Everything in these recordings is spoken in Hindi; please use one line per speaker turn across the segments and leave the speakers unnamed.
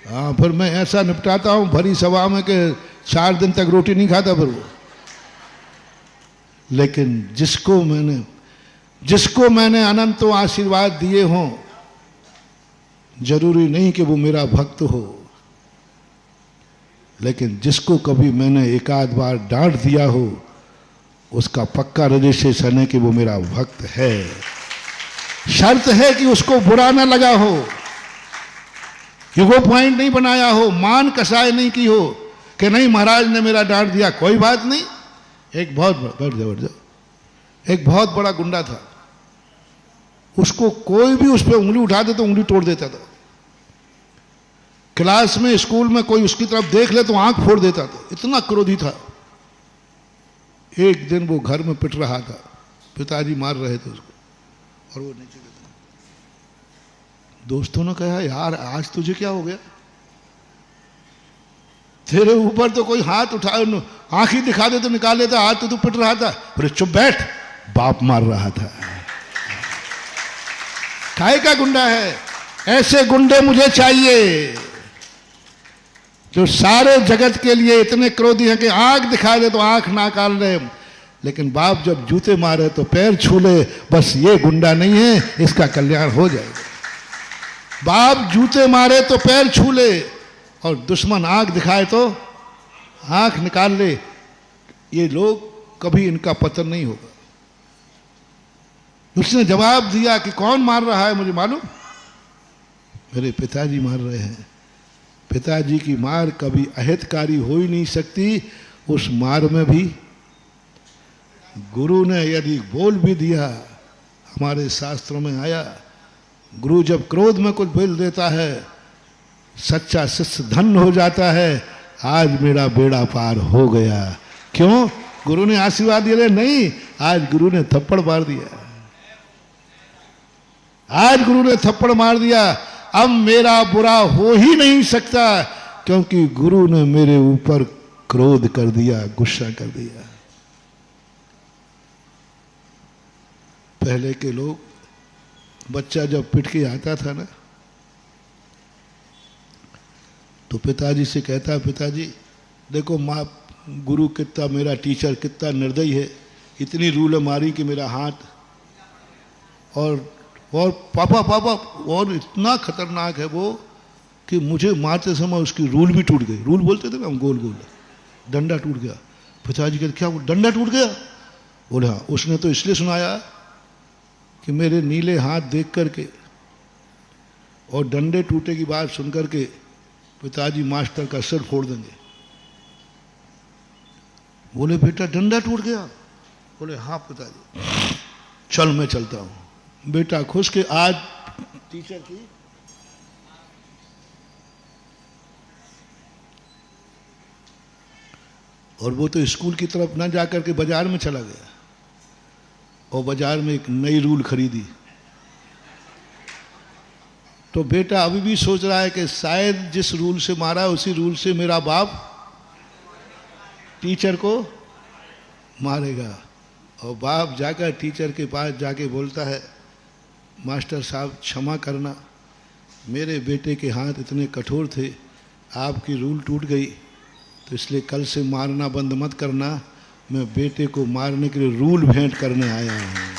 हाँ, फिर मैं ऐसा निपटाता हूँ भरी सभा में कि 4 दिन तक रोटी नहीं खाता फिर वो। लेकिन जिसको मैंने अनंतों आशीर्वाद दिए हों, जरूरी नहीं कि वो मेरा भक्त हो, लेकिन जिसको कभी मैंने एक आध बार डांट दिया हो, उसका पक्का रजिस्ट्रेशन है कि वो मेरा भक्त है। शर्त है कि उसको बुरा ना लगा हो, ईगो पॉइंट नहीं बनाया हो, मान कसाई नहीं की हो कि नहीं महाराज ने मेरा डांट दिया, कोई बात नहीं। एक बहुत बड़ा गुंडा था, उसको कोई भी उस पर उंगली उठा दे तो उंगली तोड़ देता था। क्लास में, स्कूल में कोई उसकी तरफ देख ले तो आंख फोड़ देता था, इतना क्रोधी था। एक दिन वो घर में पिट रहा था, पिताजी मार रहे थे उसको और वो नीचे गिरा। दोस्तों ने कहा यार आज तुझे क्या हो गया, तेरे ऊपर तो कोई हाथ उठा, आंख ही दिखा दे तो निकाल लेता, हाथ तो तू पिट रहा था। अरे चुप बैठ, बाप मार रहा था। काय का गुंडा है? ऐसे गुंडे मुझे चाहिए जो सारे जगत के लिए इतने क्रोधी हैं कि आंख दिखा दे तो आंख ना निकाल ले, लेकिन बाप जब जूते मारे तो पैर छू ले। बस ये गुंडा नहीं है, इसका कल्याण हो जाएगा। बाप जूते मारे तो पैर छू ले और दुश्मन आंख दिखाए तो आंख निकाल ले। ये लोग कभी इनका पतन नहीं होगा। उसने जवाब दिया कि कौन मार रहा है मुझे मालूम, मेरे पिताजी मार रहे हैं। पिताजी की मार कभी अहितकारी हो ही नहीं सकती। उस मार में भी गुरु ने यदि बोल भी दिया, हमारे शास्त्रों में आया, गुरु जब क्रोध में कुछ बोल देता है, सच्चा शिष्य धन्य हो जाता है। आज मेरा बेड़ा पार हो गया। क्यों? गुरु ने आशीर्वाद दिया? नहीं, आज गुरु ने थप्पड़ मार दिया। आज गुरु ने थप्पड़ मार दिया। अब मेरा बुरा हो ही नहीं सकता, क्योंकि गुरु ने मेरे ऊपर क्रोध कर दिया, गुस्सा कर दिया। पहले के लोग, बच्चा जब पिट के आता था ना, तो पिताजी से कहता, पिताजी देखो माँ, गुरु कितना, मेरा टीचर कितना निर्दयी है, इतनी रूल मारी कि मेरा हाथ, और पापा और इतना खतरनाक है वो कि मुझे मारते समय उसकी रूल भी टूट गई। रूल बोलते थे ना हम, गोल गोल, डंडा टूट गया। पिताजी कहते क्या डंडा टूट गया? बोले हाँ। उसने तो इसलिए सुनाया कि मेरे नीले हाथ देख करके और डंडे टूटे की बात सुन करके पिताजी मास्टर का सिर फोड़ देंगे। बोले बेटा डंडा टूट गया? बोले हाँ पिताजी। चल मैं चलता हूं। बेटा खुश के आज टीचर की और वो तो स्कूल की तरफ ना जाकर के बाजार में चला गया और बाजार में एक नई रूल खरीदी। तो बेटा अभी भी सोच रहा है कि शायद जिस रूल से मारा उसी रूल से मेरा बाप टीचर को मारेगा। और बाप जाकर टीचर के पास जाके बोलता है, मास्टर साहब क्षमा करना, मेरे बेटे के हाथ इतने कठोर थे, आपकी रूल टूट गई, तो इसलिए कल से मारना बंद मत करना, मैं बेटे को मारने के लिए रूल भेंट करने आया हूं।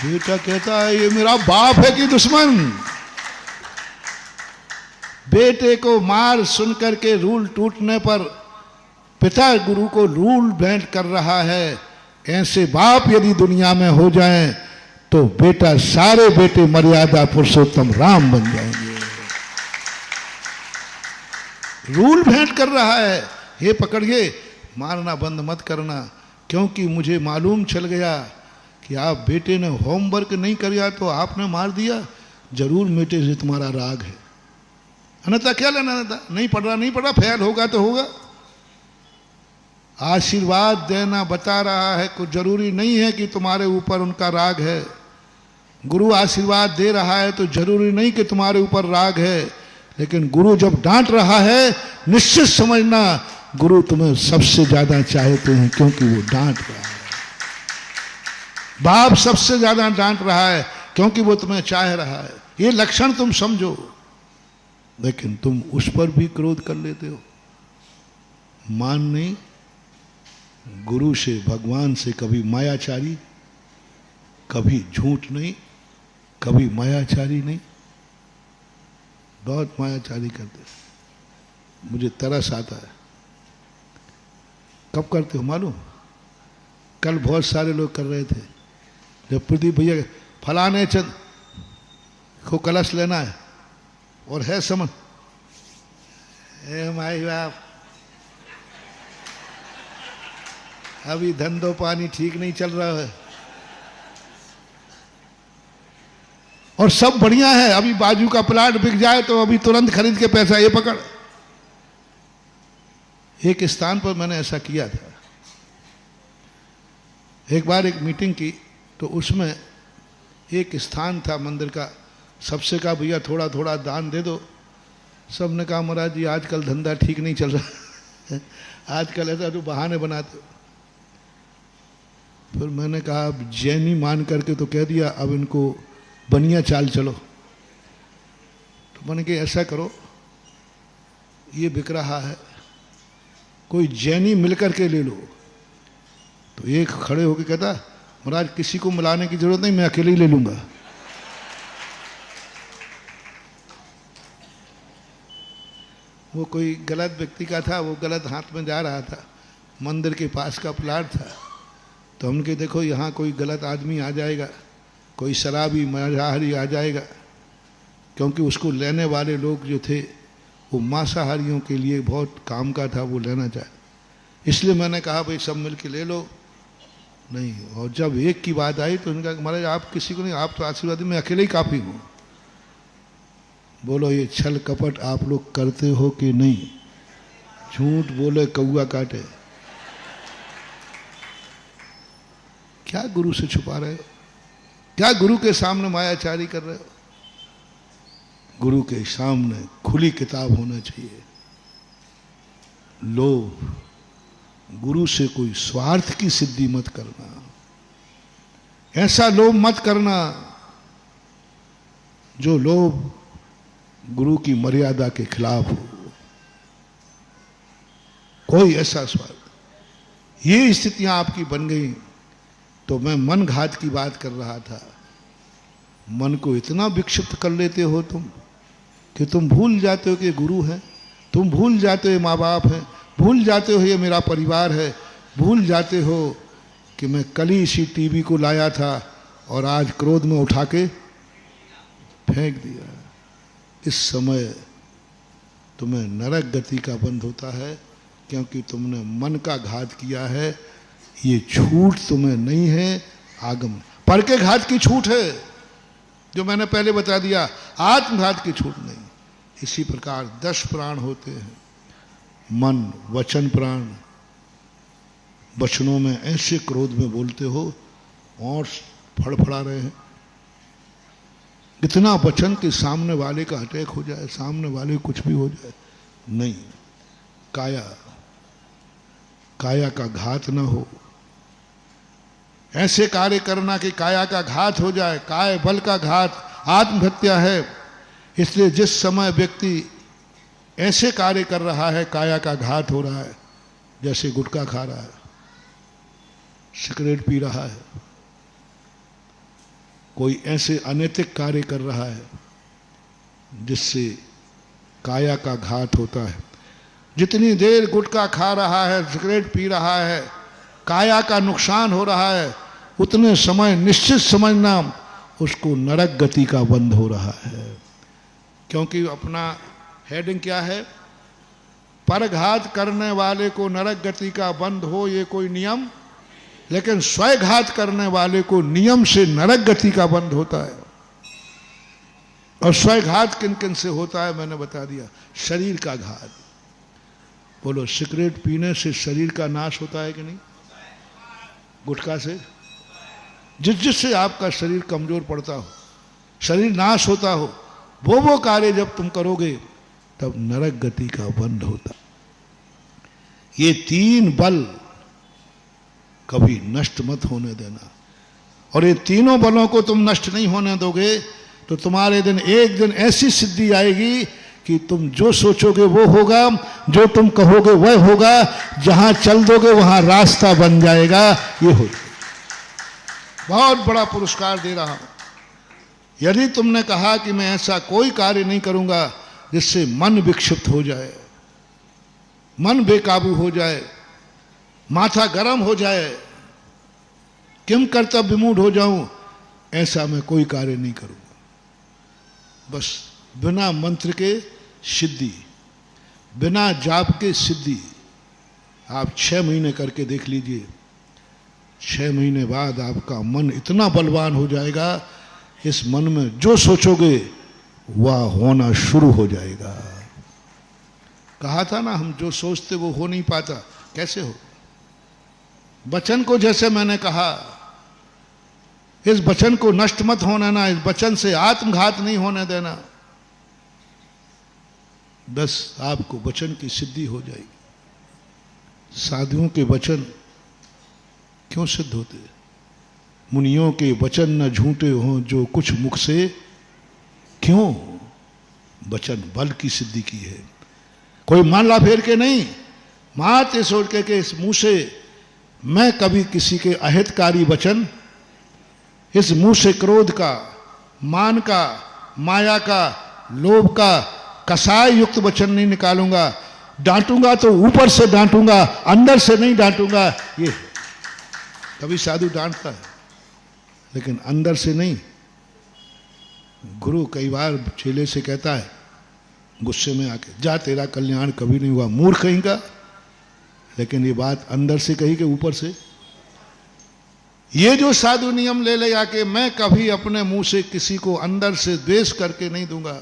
बेटा कहता है ये मेरा बाप है कि दुश्मन? बेटे को मार सुनकर के रूल टूटने पर पिता गुरु को रूल भेंट कर रहा है। ऐसे बाप यदि दुनिया में हो जाएं तो बेटा, सारे बेटे मर्यादा पुरुषोत्तम राम बन जाएंगे। रूल भेंट कर रहा है, हे पकड़िए, मारना बंद मत करना, क्योंकि मुझे मालूम चल गया कि आप बेटे ने होमवर्क नहीं किया तो आपने मार दिया, जरूर बेटे से तुम्हारा राग है। अन्यथा क्या लेना था? नहीं पढ़ा, फेल होगा तो होगा। आशीर्वाद देना बता रहा है, कुछ जरूरी नहीं है कि तुम्हारे ऊपर उनका राग है। गुरु आशीर्वाद दे रहा है तो जरूरी नहीं कि तुम्हारे ऊपर राग है, लेकिन गुरु जब डांट रहा है, निश्चित समझना गुरु तुम्हें सबसे ज्यादा चाहते हैं, क्योंकि वो डांट रहा है। बाप सबसे ज्यादा डांट रहा है क्योंकि वो तुम्हें चाह रहा है। ये लक्षण तुम समझो। लेकिन तुम उस पर भी क्रोध कर लेते हो। मान नहीं, गुरु से, भगवान से कभी मायाचारी, कभी झूठ नहीं, कभी मायाचारी नहीं। बहुत मायाचारी करते, मुझे तरस आता है। कब करते हो मालूम? कल बहुत सारे लोग कर रहे थे, जब प्रदीप भैया फलाने चंद को कलश लेना है और है समझ, माई बाप अभी धंधो पानी ठीक नहीं चल रहा है और सब बढ़िया है, अभी बाजू का प्लाट बिक जाए तो अभी तुरंत खरीद के पैसा ये पकड़। एक स्थान पर मैंने ऐसा किया था, एक बार एक मीटिंग की तो उसमें एक स्थान था मंदिर का, सबसे कहा भैया थोड़ा थोड़ा दान दे दो। सबने कहा महाराज जी आजकल धंधा ठीक नहीं चल रहा आजकल ऐसा तो बहाने बनाते हो। फिर मैंने कहा अब जैनी मान करके तो कह दिया, अब इनको बनिया चाल चलो। तो मैंने कहा ऐसा करो, ये बिक रहा है, कोई जैनी मिलकर के ले लो। तो एक खड़े होकर कहता महाराज किसी को मिलाने की जरूरत नहीं, मैं अकेले ही ले लूंगा। वो कोई गलत व्यक्ति का था, वो गलत हाथ में जा रहा था, मंदिर के पास का प्लाट था। तो हमने कहा देखो यहाँ कोई गलत आदमी आ जाएगा, कोई शराबी मांसाहारी आ जाएगा, क्योंकि उसको लेने वाले लोग जो थे वो मांसाहारियों के लिए बहुत काम का था, वो लेना चाहे। इसलिए मैंने कहा भाई सब मिल के ले लो। नहीं, और जब एक की बात आई तो उन्होंने कहा महाराज आप किसी को नहीं, आप तो आशीर्वाद, मैं अकेले ही काफ़ी हूँ। बोलो ये छल कपट आप लोग करते हो कि नहीं? झूठ बोले कौआ काटे। क्या गुरु से छुपा रहे हो? क्या गुरु के सामने मायाचारी कर रहे हो? गुरु के सामने खुली किताब होना चाहिए। लोभ, गुरु से कोई स्वार्थ की सिद्धि मत करना, ऐसा लोभ मत करना जो लोभ गुरु की मर्यादा के खिलाफ हो। कोई ऐसा स्वार्थ, ये स्थितियां आपकी बन गई। तो मैं मन घात की बात कर रहा था। मन को इतना विक्षिप्त कर लेते हो तुम कि तुम भूल जाते हो कि गुरु है, तुम भूल जाते हो माँ बाप हैं, भूल जाते हो ये मेरा परिवार है, भूल जाते हो कि मैं कल ही इसी टीवी को लाया था और आज क्रोध में उठा के फेंक दिया। इस समय तुम्हें नरक गति का बंध होता है, क्योंकि तुमने मन का घात किया है। ये छूट तुम्हें नहीं है, आगम पर के घात की छूट है, जो मैंने पहले बता दिया, आत्मघात की छूट नहीं। इसी प्रकार 10 प्राण होते हैं, मन, वचन प्राण। वचनों में ऐसे क्रोध में बोलते हो और फड़फड़ा रहे हैं, इतना वचन कि सामने वाले का अटैक हो जाए, सामने वाले को कुछ भी हो जाए। नहीं, काया का घात ना हो। ऐसे कार्य करना कि काया का घात हो जाए, काय बल का घात आत्महत्या है। इसलिए जिस समय व्यक्ति ऐसे कार्य कर रहा है, काया का घात हो रहा है, जैसे गुटखा खा रहा है, सिगरेट पी रहा है, कोई ऐसे अनैतिक कार्य कर रहा है जिससे काया का घात होता है। जितनी देर गुटखा खा रहा है, सिगरेट पी रहा है, काया का नुकसान हो रहा है, उतने समय निश्चित समझना उसको नरक गति का बंध हो रहा है। क्योंकि अपना हेडिंग क्या है? परघात करने वाले को नरक गति का बंध हो, ये कोई नियम, लेकिन स्वघात करने वाले को नियम से नरक गति का बंध होता है। और स्वघात किन किन से होता है मैंने बता दिया। शरीर का घात, बोलो सिगरेट पीने से शरीर का नाश होता है कि नहीं? गुटखा से, जिससे आपका शरीर कमजोर पड़ता हो, शरीर नाश होता हो, वो कार्य जब तुम करोगे तब नरक गति का बंध होता। ये 3 बल कभी नष्ट मत होने देना। और ये तीनों बलों को तुम नष्ट नहीं होने दोगे तो तुम्हारे दिन एक दिन ऐसी सिद्धि आएगी कि तुम जो सोचोगे वो होगा, जो तुम कहोगे वह होगा, जहां चल दोगे वहां रास्ता बन जाएगा। ये हो बहुत बड़ा पुरस्कार दे रहा हूं। यदि तुमने कहा कि मैं ऐसा कोई कार्य नहीं करूंगा जिससे मन विक्षिप्त हो जाए, मन बेकाबू हो जाए, माथा गर्म हो जाए, किम कर्तव्य विमूढ़ हो जाऊं, ऐसा मैं कोई कार्य नहीं करूंगा। बस बिना मंत्र के सिद्धि, बिना जाप के सिद्धि। आप 6 महीने करके देख लीजिए, 6 महीने बाद आपका मन इतना बलवान हो जाएगा, इस मन में जो सोचोगे वह होना शुरू हो जाएगा। कहा था ना, हम जो सोचते वो हो नहीं पाता। कैसे हो? वचन को जैसे मैंने कहा, इस वचन को नष्ट मत होने ना, इस वचन से आत्मघात नहीं होने देना। बस आपको वचन की सिद्धि हो जाएगी। साधुओं के वचन क्यों सिद्ध होते? मुनियों के वचन न झूठे हों जो कुछ मुख से, क्यों? वचन बल की सिद्धि की है। कोई माला फेर के नहीं, माते सोच के इस मुंह से मैं कभी किसी के अहितकारी वचन, इस मुंह से क्रोध का, मान का, माया का, लोभ का कसाय युक्त वचन नहीं निकालूंगा। डांटूंगा तो ऊपर से डांटूंगा, अंदर से नहीं डांटूंगा। ये कभी साधु डांटता है लेकिन अंदर से नहीं। गुरु कई बार चेले से कहता है गुस्से में आके, जा तेरा कल्याण कभी नहीं हुआ, मूर्ख कहेगा। लेकिन ये बात अंदर से कही कि ऊपर से? ये जो साधु नियम ले ले आके, मैं कभी अपने मुंह से किसी को अंदर से द्वेष करके नहीं दूंगा,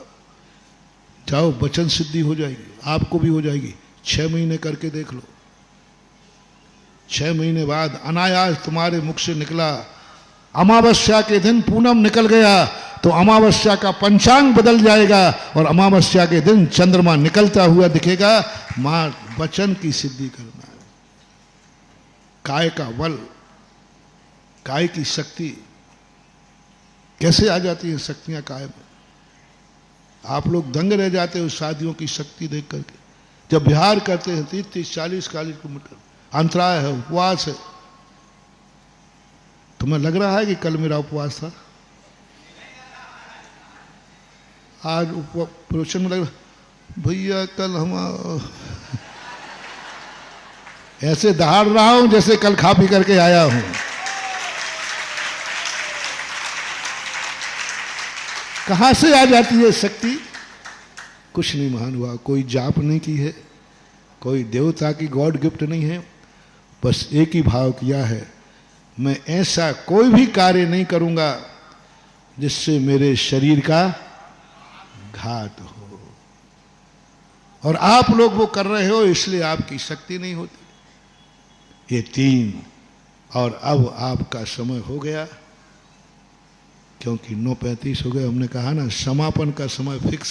जाओ वचन सिद्धि हो जाएगी, आपको भी हो जाएगी। 6 महीने करके देख लो। 6 महीने बाद अनायास तुम्हारे मुख से निकला, अमावस्या के दिन पूनम निकल गया तो अमावस्या का पंचांग बदल जाएगा और अमावस्या के दिन चंद्रमा निकलता हुआ दिखेगा। मां वचन की सिद्धि करना है। काय का बल, काय की शक्ति कैसे आ जाती है? शक्तियां काय में। आप लोग दंग रह जाते हो साधियों की शक्ति देख करके। जब विहार करते हैं 30-40 किलोमीटर, अंतराय है, उपवास है। तुम्हें लग रहा है कि कल मेरा उपवास था, आज प्रवचन में लग रहा भैया कल हम ऐसे दहाड़ रहा हूं जैसे कल खा पी करके आया हूं। कहां से आ जाती है शक्ति? कुछ नहीं महान हुआ, कोई जाप नहीं की है, कोई देवता की गॉड गिफ्ट नहीं है। बस एक ही भाव किया है, मैं ऐसा कोई भी कार्य नहीं करूंगा जिससे मेरे शरीर का घात हो। और आप लोग वो कर रहे हो, इसलिए आपकी शक्ति नहीं होती। ये 3 और अब आपका समय हो गया, क्योंकि 9:35 हो गए। हमने कहा ना समापन का समय फिक्स